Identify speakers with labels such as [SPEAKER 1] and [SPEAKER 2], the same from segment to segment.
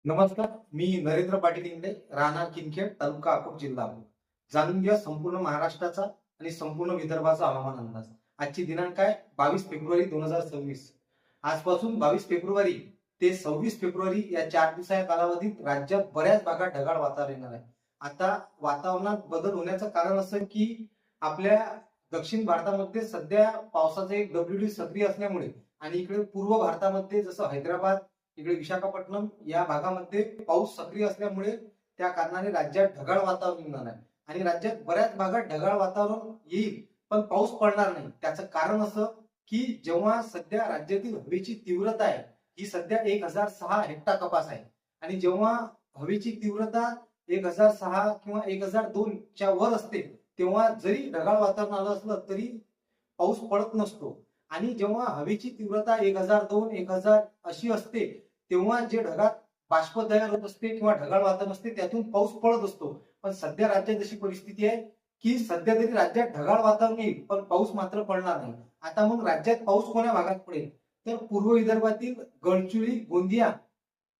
[SPEAKER 1] नमस्कार. मी नरेंद्र पाटील इंगळे, राहणार किनखेड, तालुका अकोट, जिल्हा अकोट. जाणून घ्या संपूर्ण महाराष्ट्राचा आणि संपूर्ण विदर्भाचा हवामान अंदाज. आजची दिनांक आहे 22 फेब्रुवारी 2026. आजपासून 22 फेब्रुवारी ते 26 फेब्रुवारी या 4 दिवसाच्या कालावधीत राज्यात बऱ्याच भागात ढगाळ वातावरण येणार आहे. आता वातावरणात बदल होण्याचं कारण असं की आपल्या दक्षिण भारतामध्ये सध्या पावसाचा एक डब्ल्यूडी सक्रिय असल्यामुळे आणि इकडे पूर्व भारतामध्ये जसं हैदराबाद, इकडे विशाखापट्टणम या भागामध्ये पाऊस सक्रिय असल्यामुळे त्या कारणाने राज्यात ढगाळ वातावरण येणार आहे आणि राज्यात बऱ्याच भागात ढगाळ वातावरण येईल पण पाऊस पडणार नाही. त्याचं कारण असं की जेव्हा सध्या राज्यातील हवेची तीव्रता आहे ही सध्या 1006 हेक्टोपास आहे आणि जेव्हा हवेची तीव्रता 1006 किंवा 1002 च्या वर असते तेव्हा जरी ढगाळ वातावरण आलं असलं तरी पाऊस पडत नसतो आणि जेव्हा हवेची तीव्रता 1002 1000 अशी असते तेव्हा जे ढगात बाष्प तयार होत असते किंवा ढगाळ वातावरण असते त्यातून पाऊस पडत असतो. पण सध्या राज्यात अशी परिस्थिती आहे की सध्या तरी राज्यात ढगाळ वातावरण येईल पण पाऊस मात्र पडणार नाही. आता मग राज्यात पाऊस कोण्या भागात पडेल तर पूर्व विदर्भातील गडचिरोली, गोंदिया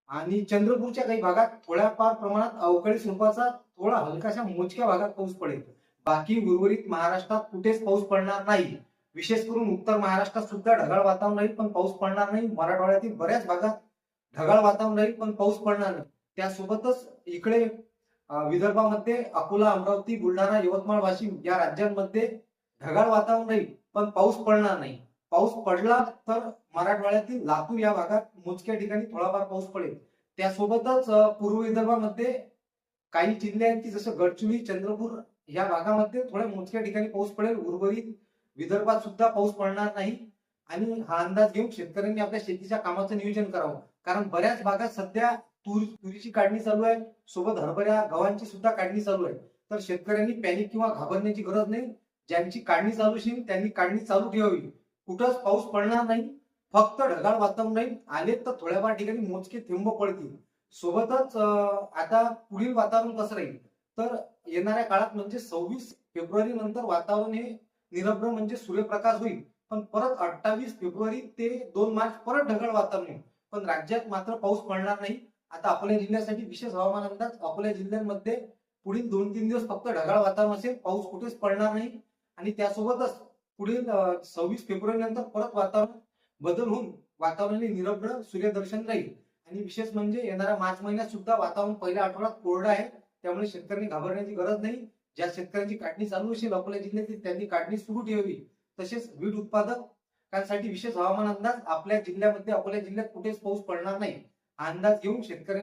[SPEAKER 1] आणि चंद्रपूरच्या काही भागात थोड्याफार प्रमाणात अवकाळी स्वरूपाचा थोडा हलकाशा मोजक्या भागात पाऊस पडेल. बाकी उर्वरित महाराष्ट्रात कुठेच पाऊस पडणार नाही. विशेष करून उत्तर महाराष्ट्रात सुद्धा ढगाळ वातावरण राहील पण पाऊस पडणार नाही. मराठवाड्यातील बऱ्याच भागात ढगाळ वातावरण राहील पण पाऊस पडणार नाही. त्यासोबतच इकडे विदर्भामध्ये अकोला, अमरावती, बुलढाणा, यवतमाळ, वाशिम या राज्यांमध्ये ढगाळ वातावरण राहील पण पाऊस पडणार नाही. पाऊस पडला तर मराठवाड्यातील लातूर या भागात मोजक्या ठिकाणी थोडाफार पाऊस पडेल. त्यासोबतच पूर्व विदर्भामध्ये काही जिल्हे आहेत की जसं गडचिरोली, चंद्रपूर या भागामध्ये थोड्या मोजक्या ठिकाणी पाऊस पडेल. उर्वरित विदर्भात सुद्धा पाऊस पडणार नाही आणि हा अंदाज घेऊन शेतकऱ्यांनी आपल्या शेतीच्या कामाचं नियोजन करावं. कारण बऱ्याच भागात सध्या तुरीची काढणी चालू आहे, सोबत हरभऱ्या, गव्हांची सुद्धा काढणी चालू आहे. तर शेतकऱ्यांनी पॅनिक किंवा घाबरण्याची गरज नाही. ज्यांची काढणी चालू असेल त्यांनी काढणी चालू ठेवावी. कुठंच पाऊस पडणार नाही, फक्त ढगाळ वातावरण राहील. आले तर थोड्याफार ठिकाणी मोजके थेंब पडतील. सोबतच आता पुढील वातावरण कसं राहील तर येणाऱ्या काळात म्हणजे 26 फेब्रुवारी नंतर वातावरण हे निरभ्र म्हणजे सूर्यप्रकाश होईल. पण परत 28 फेब्रुवारी ते 2 मार्च परत ढगाळ वातावरण होईल. पण राज्यात मात्र पाऊस पडणार नाही. आता अकोला जिल्ह्यासाठी विशेष हवामान अंदाज. अकोला जिल्ह्यामध्ये पुढील 2-3 दिवस फक्त ढगाळ वातावरण असेल, पाऊस कुठेच पडणार नाही आणि त्यासोबतच पुढील 26 फेब्रुवारी नंतर परत वातावरण बदल होऊन वातावरणाने निरभ्र सूर्यदर्शन राहील. आणि विशेष म्हणजे येणाऱ्या मार्च महिन्यात सुद्धा वातावरण पहिल्या आठवड्यात कोरडं आहे. त्यामुळे शेतकऱ्यांनी घाबरण्याची गरज नाही. ज्या शेतकऱ्यांची काढणी चालू असेल अकोला जिल्ह्यातील त्यांनी काढणी सुरू ठेवावी. तसेच वीज उत्पादकांसाठी विशेष हवामान अंदाज. आपल्या जिल्ह्यामध्ये अकोला जिल्ह्यात कुठेच पाऊस पडणार नाही. हा अंदाज घेऊन शेतकऱ्यांनी